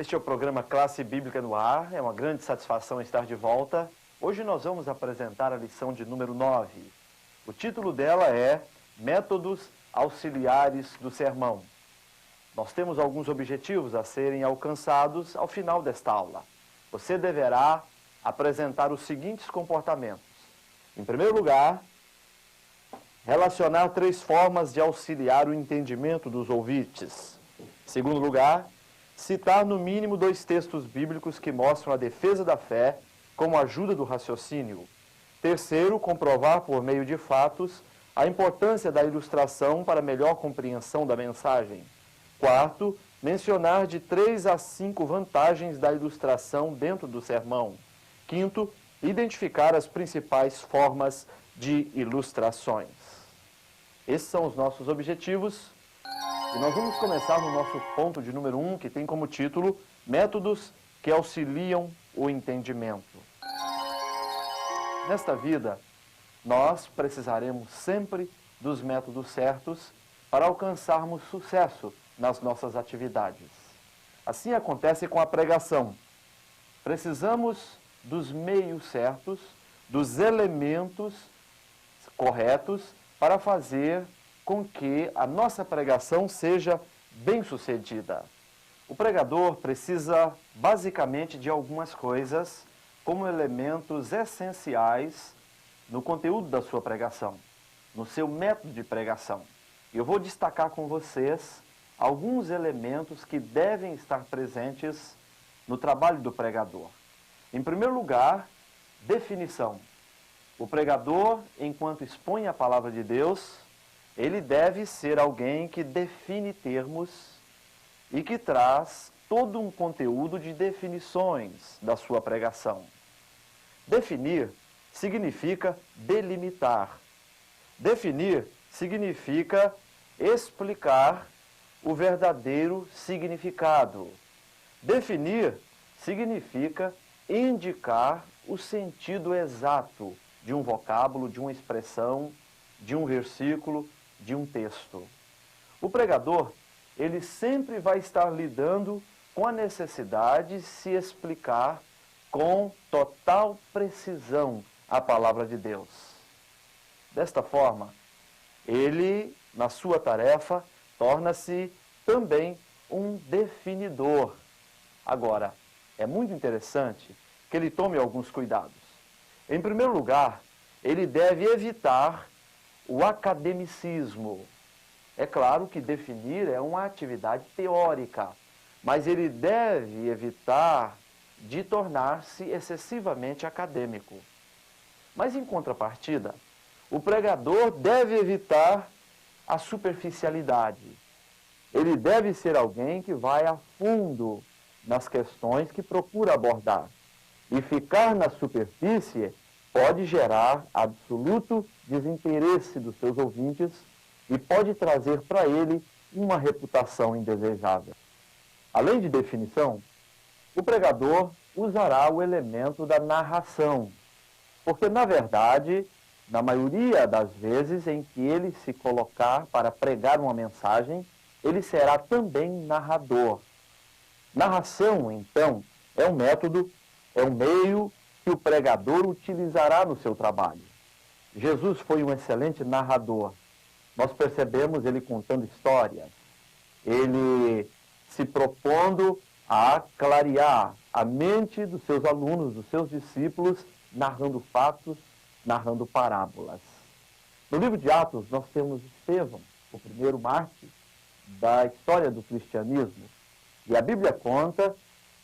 Este é o programa Classe Bíblica no Ar. É uma grande satisfação estar de volta. Hoje nós vamos apresentar a lição de número 9. O título dela é Métodos Auxiliares do Sermão. Nós temos alguns objetivos a serem alcançados ao final desta aula. Você deverá apresentar os seguintes comportamentos. Em primeiro lugar, relacionar 3 formas de auxiliar o entendimento dos ouvintes. Em segundo lugar, citar no mínimo 2 textos bíblicos que mostram a defesa da fé como ajuda do raciocínio. Terceiro, comprovar por meio de fatos a importância da ilustração para melhor compreensão da mensagem. Quarto, mencionar de 3 a 5 vantagens da ilustração dentro do sermão. Quinto, identificar as principais formas de ilustrações. Esses são os nossos objetivos. E nós vamos começar no nosso ponto de número 1, que tem como título Métodos que auxiliam o entendimento. Nesta vida, nós precisaremos sempre dos métodos certos para alcançarmos sucesso nas nossas atividades. Assim acontece com a pregação. Precisamos dos meios certos, dos elementos corretos para fazer com que a nossa pregação seja bem-sucedida. O pregador precisa basicamente de algumas coisas como elementos essenciais no conteúdo da sua pregação, no seu método de pregação. E eu vou destacar com vocês alguns elementos que devem estar presentes no trabalho do pregador. Em primeiro lugar, definição. O pregador, enquanto expõe a palavra de Deus, ele deve ser alguém que define termos e que traz todo um conteúdo de definições da sua pregação. Definir significa delimitar. Definir significa explicar o verdadeiro significado. Definir significa indicar o sentido exato de um vocábulo, de uma expressão, de um versículo, de um texto. O pregador, ele sempre vai estar lidando com a necessidade de se explicar com total precisão a palavra de Deus. Desta forma, ele, na sua tarefa, torna-se também um definidor. Agora, é muito interessante que ele tome alguns cuidados. Em primeiro lugar, ele deve evitar o academicismo. É claro que definir é uma atividade teórica, mas ele deve evitar de tornar-se excessivamente acadêmico. Mas, em contrapartida, o pregador deve evitar a superficialidade. Ele deve ser alguém que vai a fundo nas questões que procura abordar. E ficar na superfície pode gerar absoluto desinteresse dos seus ouvintes e pode trazer para ele uma reputação indesejável. Além de definição, o pregador usará o elemento da narração, porque, na verdade, na maioria das vezes em que ele se colocar para pregar uma mensagem, ele será também narrador. Narração, então, é um método, é um meio que o pregador utilizará no seu trabalho. Jesus foi um excelente narrador. Nós percebemos ele contando histórias, ele se propondo a clarear a mente dos seus alunos, dos seus discípulos, narrando fatos, narrando parábolas. No livro de Atos, nós temos Estevão, o primeiro mártir da história do cristianismo. E a Bíblia conta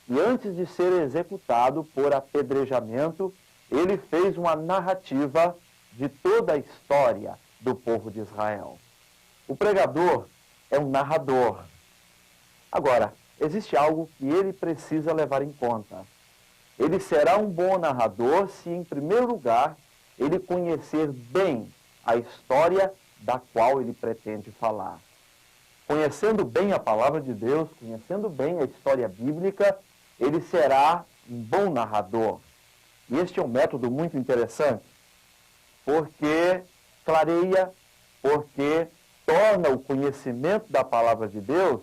que antes de ser executado por apedrejamento, ele fez uma narrativa de toda a história do povo de Israel. O pregador é um narrador. Agora, existe algo que ele precisa levar em conta. Ele será um bom narrador se, em primeiro lugar, ele conhecer bem a história da qual ele pretende falar. Conhecendo bem a palavra de Deus, conhecendo bem a história bíblica, ele será um bom narrador. E este é um método muito interessante, porque clareia, porque torna o conhecimento da palavra de Deus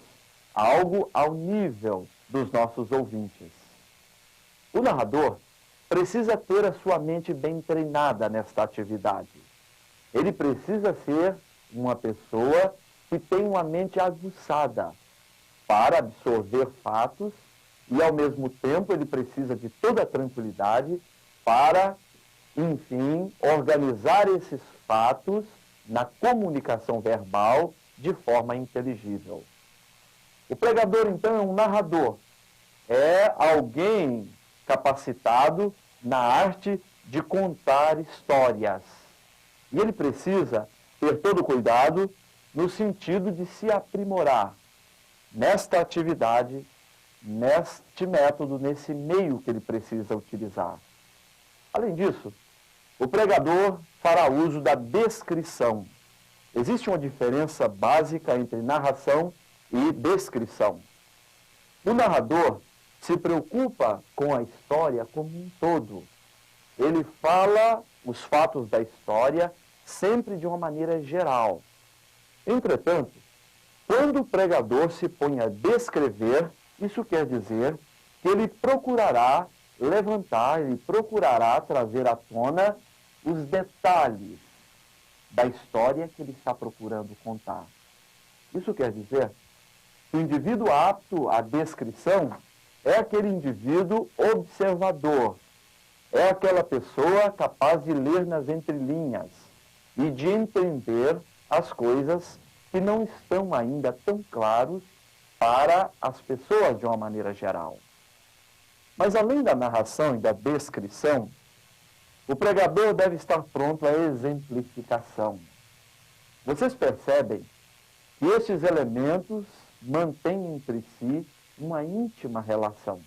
algo ao nível dos nossos ouvintes. O narrador precisa ter a sua mente bem treinada nesta atividade. Ele precisa ser uma pessoa que tem uma mente aguçada para absorver fatos e, ao mesmo tempo, ele precisa de toda a tranquilidade para, enfim, organizar esses fatos na comunicação verbal de forma inteligível. O pregador, então, é um narrador. É alguém capacitado na arte de contar histórias. E ele precisa ter todo o cuidado no sentido de se aprimorar nesta atividade, neste método, nesse meio que ele precisa utilizar. Além disso, o pregador fará uso da descrição. Existe uma diferença básica entre narração e descrição. O narrador se preocupa com a história como um todo. Ele fala os fatos da história sempre de uma maneira geral. Entretanto, quando o pregador se põe a descrever, isso quer dizer que ele procurará levantar, ele procurará trazer à tona os detalhes da história que ele está procurando contar. Isso quer dizer que o indivíduo apto à descrição é aquele indivíduo observador, é aquela pessoa capaz de ler nas entrelinhas e de entender as coisas que não estão ainda tão claros para as pessoas de uma maneira geral. Mas além da narração e da descrição, o pregador deve estar pronto à exemplificação. Vocês percebem que estes elementos mantêm entre si uma íntima relação.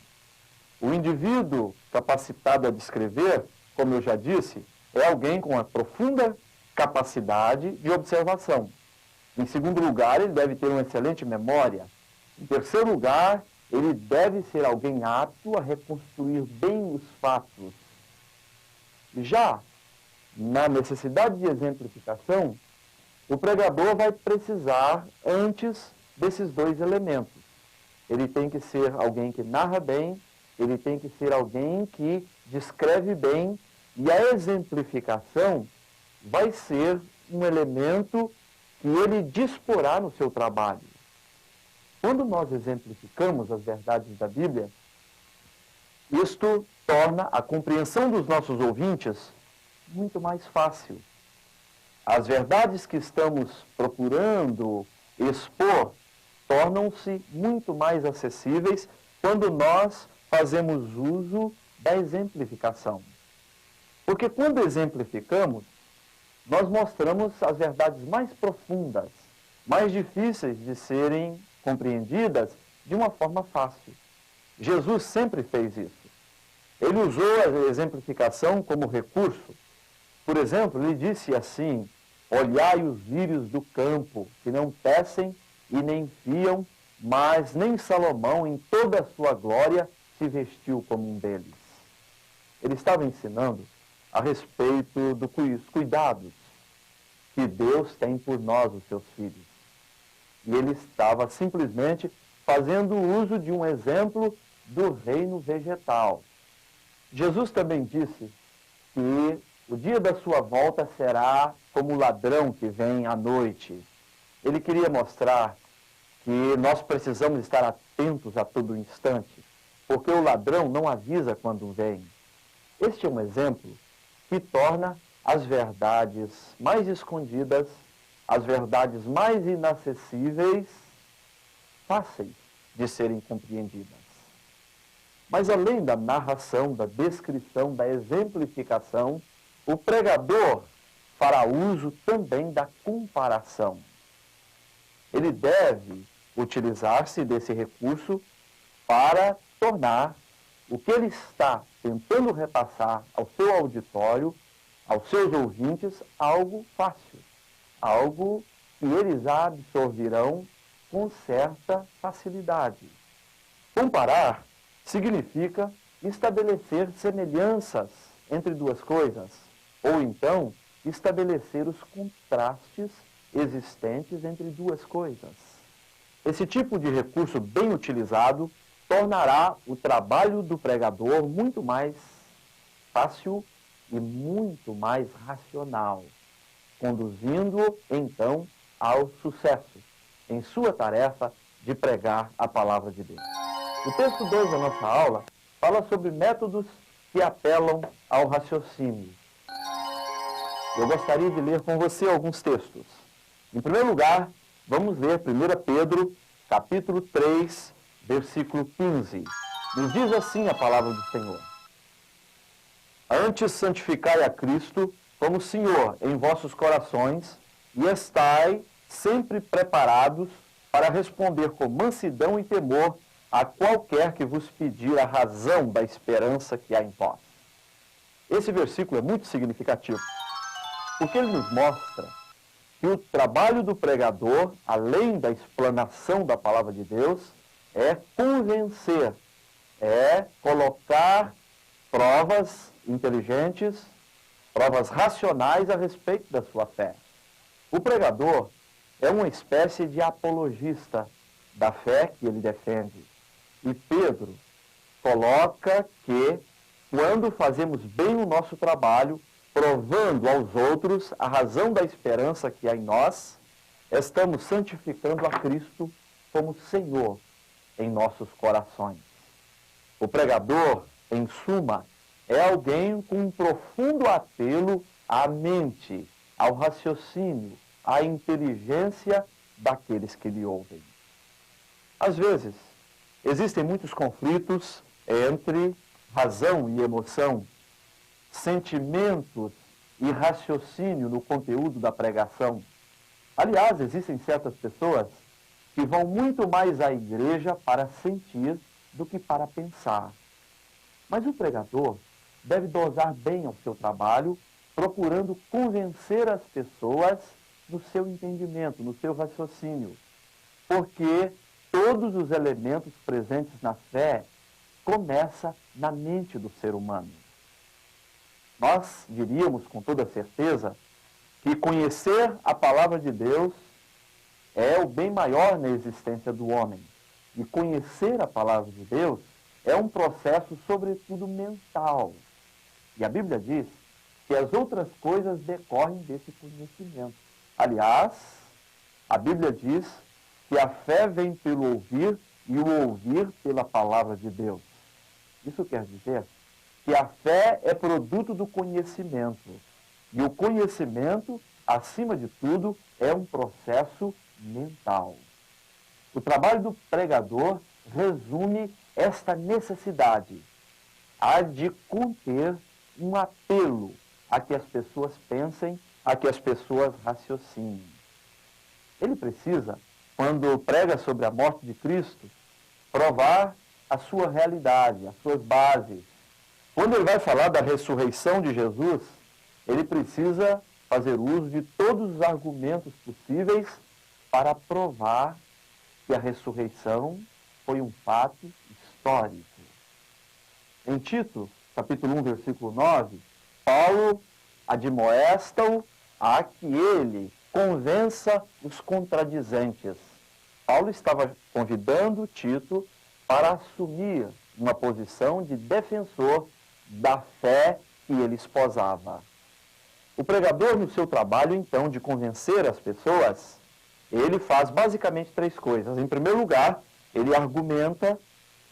O indivíduo capacitado a descrever, como eu já disse, é alguém com uma profunda capacidade de observação. Em segundo lugar, ele deve ter uma excelente memória. Em terceiro lugar, ele deve ser alguém apto a reconstruir bem os fatos. Já na necessidade de exemplificação, o pregador vai precisar antes desses dois elementos. Ele tem que ser alguém que narra bem, ele tem que ser alguém que descreve bem, e a exemplificação vai ser um elemento que ele disporá no seu trabalho. Quando nós exemplificamos as verdades da Bíblia, isto torna a compreensão dos nossos ouvintes muito mais fácil. As verdades que estamos procurando expor tornam-se muito mais acessíveis quando nós fazemos uso da exemplificação. Porque quando exemplificamos, nós mostramos as verdades mais profundas, mais difíceis de serem compreendidas de uma forma fácil. Jesus sempre fez isso. Ele usou a exemplificação como recurso. Por exemplo, ele disse assim: olhai os lírios do campo, que não tecem e nem fiam, mas nem Salomão, em toda a sua glória, se vestiu como um deles. Ele estava ensinando a respeito dos cuidados que Deus tem por nós, os seus filhos. E ele estava simplesmente fazendo uso de um exemplo do reino vegetal. Jesus também disse que o dia da sua volta será como o ladrão que vem à noite. Ele queria mostrar que nós precisamos estar atentos a todo instante, porque o ladrão não avisa quando vem. Este é um exemplo que torna as verdades mais escondidas, as verdades mais inacessíveis, fáceis de serem compreendidas. Mas além da narração, da descrição, da exemplificação, o pregador fará uso também da comparação. Ele deve utilizar-se desse recurso para tornar o que ele está tentando repassar ao seu auditório, aos seus ouvintes, algo fácil, algo que eles absorverão com certa facilidade. Comparar significa estabelecer semelhanças entre duas coisas, ou então estabelecer os contrastes existentes entre duas coisas. Esse tipo de recurso bem utilizado tornará o trabalho do pregador muito mais fácil e muito mais racional, conduzindo-o, então, ao sucesso em sua tarefa de pregar a palavra de Deus. O texto 2 da nossa aula fala sobre métodos que apelam ao raciocínio. Eu gostaria de ler com você alguns textos. Em primeiro lugar, vamos ler 1 Pedro, capítulo 3, versículo 15. Nos diz assim a palavra do Senhor: Antes santificai a Cristo como Senhor em vossos corações, e estai sempre preparados para responder com mansidão e temor a qualquer que vos pedir a razão da esperança que há em vós. Esse versículo é muito significativo, porque ele nos mostra que o trabalho do pregador, além da explanação da palavra de Deus, é convencer, é colocar provas inteligentes, provas racionais a respeito da sua fé. O pregador é uma espécie de apologista da fé que ele defende. E Pedro coloca que, quando fazemos bem o nosso trabalho, provando aos outros a razão da esperança que há em nós, estamos santificando a Cristo como Senhor em nossos corações. O pregador, em suma, é alguém com um profundo apelo à mente, ao raciocínio, à inteligência daqueles que lhe ouvem. Às vezes, existem muitos conflitos entre razão e emoção, sentimentos e raciocínio no conteúdo da pregação. Aliás, existem certas pessoas que vão muito mais à igreja para sentir do que para pensar. Mas o pregador deve dosar bem o seu trabalho, procurando convencer as pessoas no seu entendimento, no seu raciocínio. Porque todos os elementos presentes na fé começam na mente do ser humano. Nós diríamos com toda certeza que conhecer a palavra de Deus é o bem maior na existência do homem. E conhecer a palavra de Deus é um processo, sobretudo, mental. E a Bíblia diz que as outras coisas decorrem desse conhecimento. Aliás, a Bíblia diz que a fé vem pelo ouvir e o ouvir pela palavra de Deus. Isso quer dizer que a fé é produto do conhecimento. E o conhecimento, acima de tudo, é um processo mental. O trabalho do pregador resume esta necessidade, a de conter um apelo a que as pessoas pensem, a que as pessoas raciocinem. Ele precisa, quando prega sobre a morte de Cristo, provar a sua realidade, as suas bases. Quando ele vai falar da ressurreição de Jesus, ele precisa fazer uso de todos os argumentos possíveis para provar que a ressurreição foi um fato histórico. Em Tito, capítulo 1, versículo 9, Paulo admoesta-o a que ele convença os contradizentes. Paulo estava convidando Tito para assumir uma posição de defensor da fé que ele esposava. O pregador, no seu trabalho, então, de convencer as pessoas, ele faz basicamente três coisas. Em primeiro lugar, ele argumenta.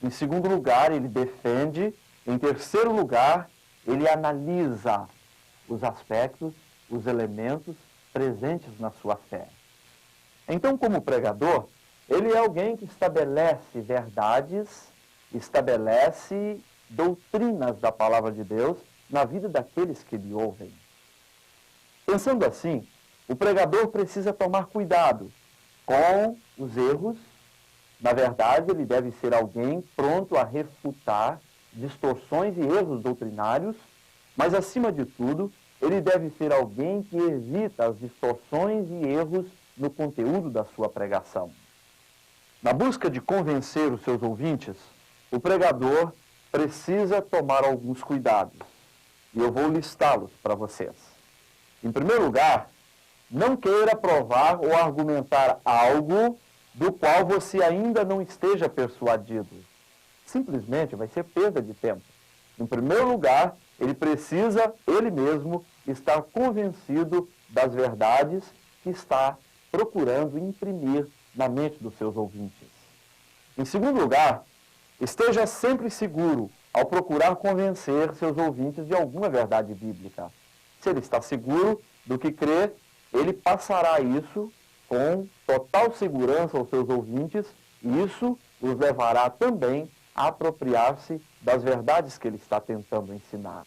Em segundo lugar, ele defende. Em terceiro lugar, ele analisa os aspectos, os elementos presentes na sua fé. Então, como pregador, ele é alguém que estabelece verdades, estabelece doutrinas da palavra de Deus na vida daqueles que lhe ouvem. Pensando assim, o pregador precisa tomar cuidado com os erros. Na verdade, ele deve ser alguém pronto a refutar distorções e erros doutrinários, mas, acima de tudo, ele deve ser alguém que evita as distorções e erros no conteúdo da sua pregação. Na busca de convencer os seus ouvintes, o pregador precisa tomar alguns cuidados, e eu vou listá-los para vocês. Em primeiro lugar, não queira provar ou argumentar algo do qual você ainda não esteja persuadido. simplesmente vai ser perda de tempo. Em primeiro lugar, ele precisa, ele mesmo, estar convencido das verdades que está procurando imprimir na mente dos seus ouvintes. Em segundo lugar, esteja sempre seguro ao procurar convencer seus ouvintes de alguma verdade bíblica. Se ele está seguro do que crê, ele passará isso com total segurança aos seus ouvintes e isso os levará também a apropriar-se das verdades que ele está tentando ensinar.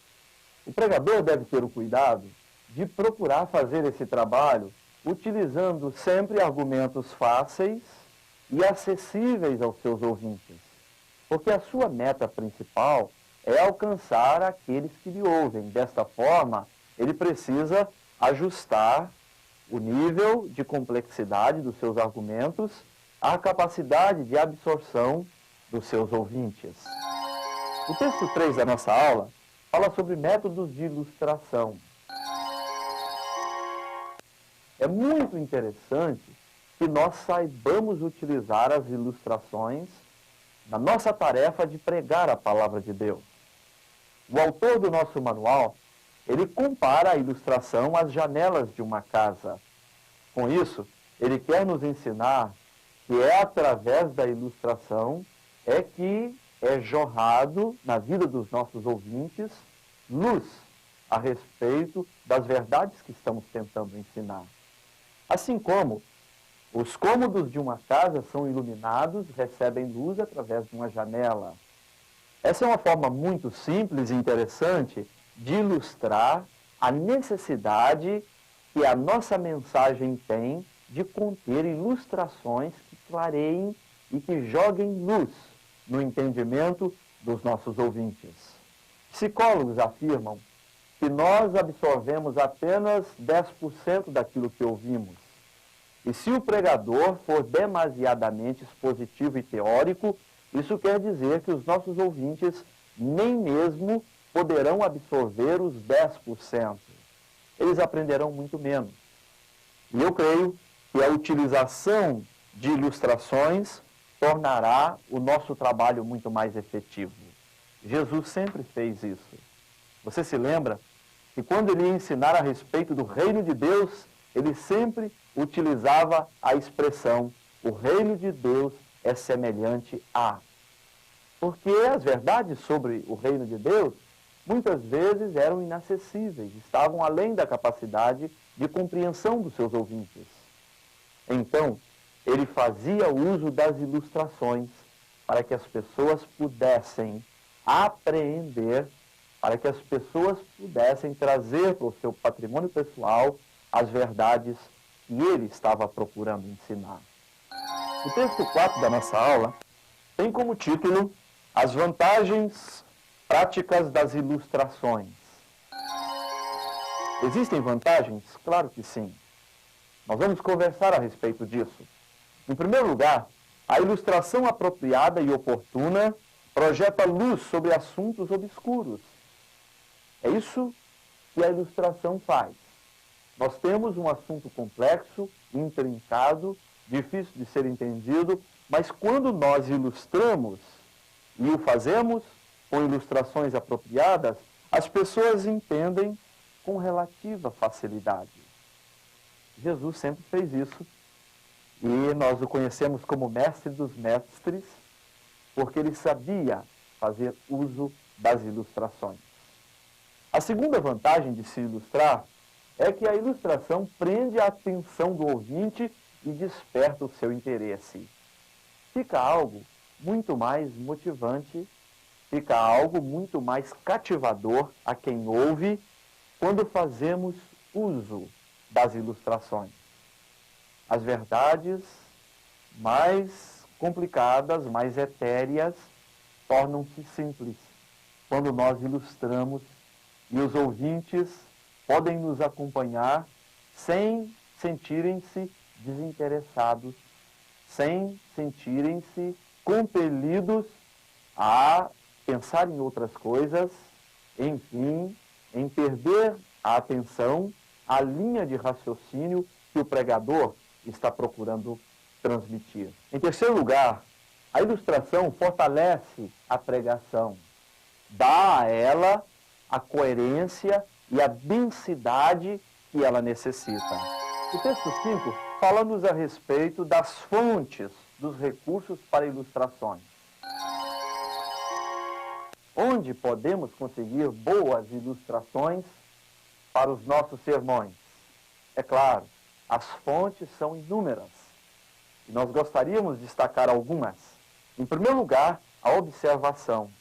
O pregador deve ter o cuidado de procurar fazer esse trabalho utilizando sempre argumentos fáceis e acessíveis aos seus ouvintes, porque a sua meta principal é alcançar aqueles que lhe ouvem. Desta forma, ele precisa ajustar o nível de complexidade dos seus argumentos à capacidade de absorção dos seus ouvintes. O texto 3 da nossa aula fala sobre métodos de ilustração. É muito interessante que nós saibamos utilizar as ilustrações na nossa tarefa de pregar a palavra de Deus. O autor do nosso manual, ele compara a ilustração às janelas de uma casa. Com isso, ele quer nos ensinar que é através da ilustração que é jorrado na vida dos nossos ouvintes luz a respeito das verdades que estamos tentando ensinar. Assim como os cômodos de uma casa são iluminados, recebem luz através de uma janela. Essa é uma forma muito simples e interessante de ilustrar a necessidade que a nossa mensagem tem de conter ilustrações que clareiem e que joguem luz no entendimento dos nossos ouvintes. Psicólogos afirmam que nós absorvemos apenas 10% daquilo que ouvimos. E se o pregador for demasiadamente expositivo e teórico, isso quer dizer que os nossos ouvintes nem mesmo poderão absorver os 10%. Eles aprenderão muito menos. E eu creio que a utilização de ilustrações tornará o nosso trabalho muito mais efetivo. Jesus sempre fez isso. Você se lembra que quando ele ia ensinar a respeito do reino de Deus, ele sempre utilizava a expressão: o reino de Deus é semelhante a. Porque as verdades sobre o reino de Deus muitas vezes eram inacessíveis, estavam além da capacidade de compreensão dos seus ouvintes. Então, ele fazia uso das ilustrações para que as pessoas pudessem apreender, para que as pessoas pudessem trazer para o seu patrimônio pessoal as verdades que ele estava procurando ensinar. O texto 4 da nossa aula tem como título As vantagens práticas das ilustrações. Existem vantagens? Claro que sim. Nós vamos conversar a respeito disso. Em primeiro lugar, a ilustração apropriada e oportuna projeta luz sobre assuntos obscuros. É isso que a ilustração faz. Nós temos um assunto complexo, intrincado, difícil de ser entendido, mas quando nós ilustramos, e o fazemos com ilustrações apropriadas, as pessoas entendem com relativa facilidade. Jesus sempre fez isso, e nós o conhecemos como mestre dos mestres, porque ele sabia fazer uso das ilustrações. A segunda vantagem de se ilustrar é que a ilustração prende a atenção do ouvinte e desperta o seu interesse. Fica algo muito mais motivante, fica algo muito mais cativador a quem ouve quando fazemos uso das ilustrações. As verdades mais complicadas, mais etéreas, tornam-se simples quando nós ilustramos e os ouvintes podem nos acompanhar sem sentirem-se desinteressados, sem sentirem-se compelidos a pensar em outras coisas, enfim, em perder a atenção, a linha de raciocínio que o pregador está procurando transmitir. Em terceiro lugar, A ilustração fortalece a pregação, dá a ela a coerência e a densidade que ela necessita. O texto 5 fala-nos a respeito das fontes dos recursos para ilustrações. Onde podemos conseguir boas ilustrações para os nossos sermões? É claro, as fontes são inúmeras. E nós gostaríamos de destacar algumas. Em primeiro lugar, a observação.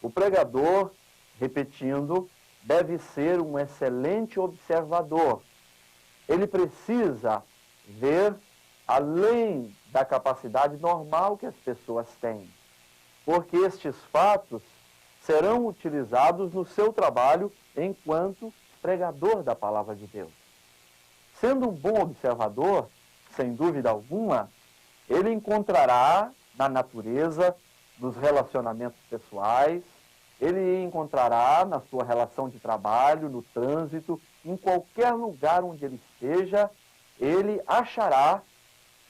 O pregador, repetindo, deve ser um excelente observador. Ele precisa ver além da capacidade normal que as pessoas têm, porque estes fatos serão utilizados no seu trabalho enquanto pregador da palavra de Deus. Sendo um bom observador, sem dúvida alguma, ele encontrará na natureza, nos relacionamentos pessoais, ele encontrará na sua relação de trabalho, no trânsito, em qualquer lugar onde ele esteja, ele achará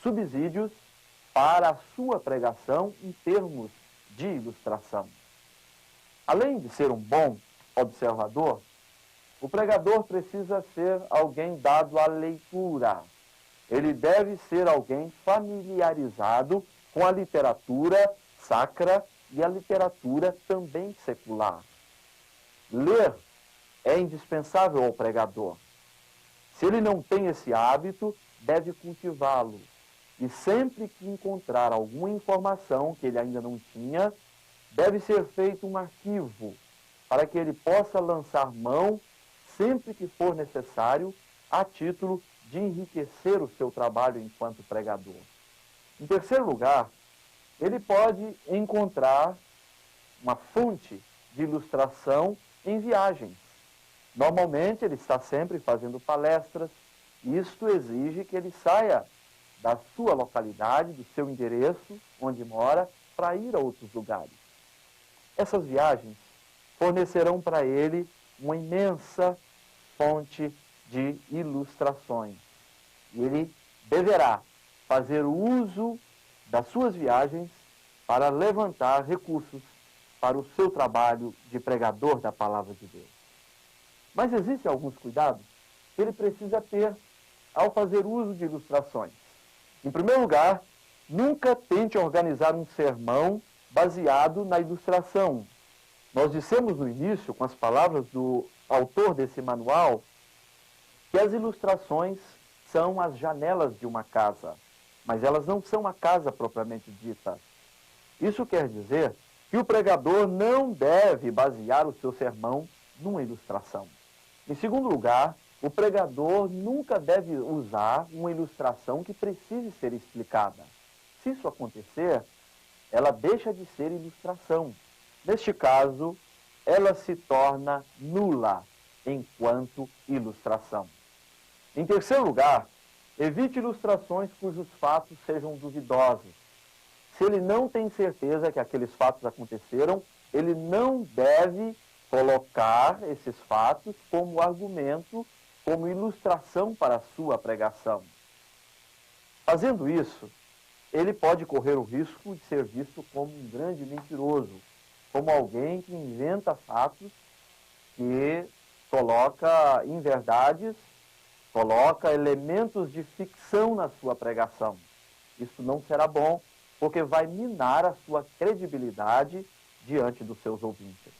subsídios para a sua pregação em termos de ilustração. Além de ser um bom observador, o pregador precisa ser alguém dado à leitura. Ele deve ser alguém familiarizado com a literatura sacra e a literatura também secular. Ler é indispensável ao pregador. Se ele não tem esse hábito, deve cultivá-lo. E sempre que encontrar alguma informação que ele ainda não tinha, deve ser feito um arquivo para que ele possa lançar mão sempre que for necessário, a título de enriquecer o seu trabalho enquanto pregador. Em terceiro lugar, ele pode encontrar uma fonte de ilustração em viagens. Normalmente ele está sempre fazendo palestras, e isto exige que ele saia da sua localidade, do seu endereço, onde mora, para ir a outros lugares. Essas viagens fornecerão para ele uma imensa fonte de ilustrações. E ele deverá fazer uso das suas viagens para levantar recursos para o seu trabalho de pregador da palavra de Deus. Mas existem alguns cuidados que ele precisa ter ao fazer uso de ilustrações. Em primeiro lugar, nunca tente organizar um sermão baseado na ilustração. Nós dissemos no início, com as palavras do autor desse manual, que as ilustrações são as janelas de uma casa, mas elas não são a casa propriamente dita. Isso quer dizer que o pregador não deve basear o seu sermão numa ilustração. Em segundo lugar, o pregador nunca deve usar uma ilustração que precise ser explicada. Se isso acontecer, ela deixa de ser ilustração. Neste caso, ela se torna nula enquanto ilustração. Em terceiro lugar, evite ilustrações cujos fatos sejam duvidosos. Se ele não tem certeza que aqueles fatos aconteceram, ele não deve colocar esses fatos como argumento, como ilustração para a sua pregação. Fazendo isso, ele pode correr o risco de ser visto como um grande mentiroso, como alguém que inventa fatos, que coloca inverdades, coloca elementos de ficção na sua pregação. Isso não será bom, porque vai minar a sua credibilidade diante dos seus ouvintes.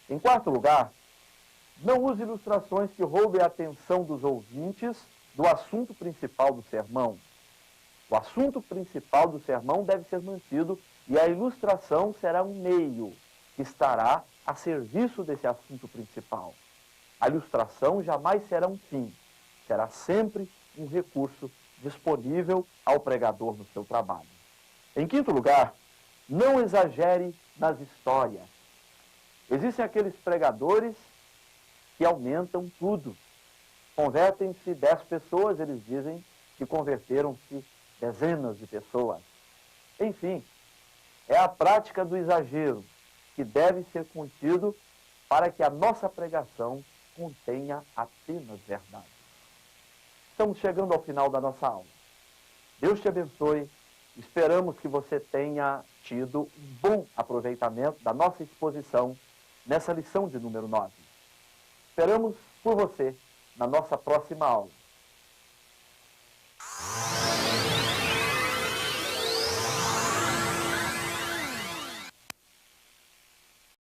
Em quarto lugar, não use ilustrações que roubem a atenção dos ouvintes do assunto principal do sermão. O assunto principal do sermão deve ser mantido e a ilustração será um meio que estará a serviço desse assunto principal. A ilustração jamais será um fim, será sempre um recurso disponível ao pregador no seu trabalho. Em quinto lugar, não exagere nas histórias. Existem aqueles pregadores que aumentam tudo. Convertem-se 10 pessoas, eles dizem que converteram-se dezenas de pessoas. Enfim, é a prática do exagero que deve ser contido para que a nossa pregação contenha apenas verdade. Estamos chegando ao final da nossa aula. Deus te abençoe Esperamos que você tenha tido um bom aproveitamento da nossa exposição nessa lição de número 9. Esperamos por você na nossa próxima aula.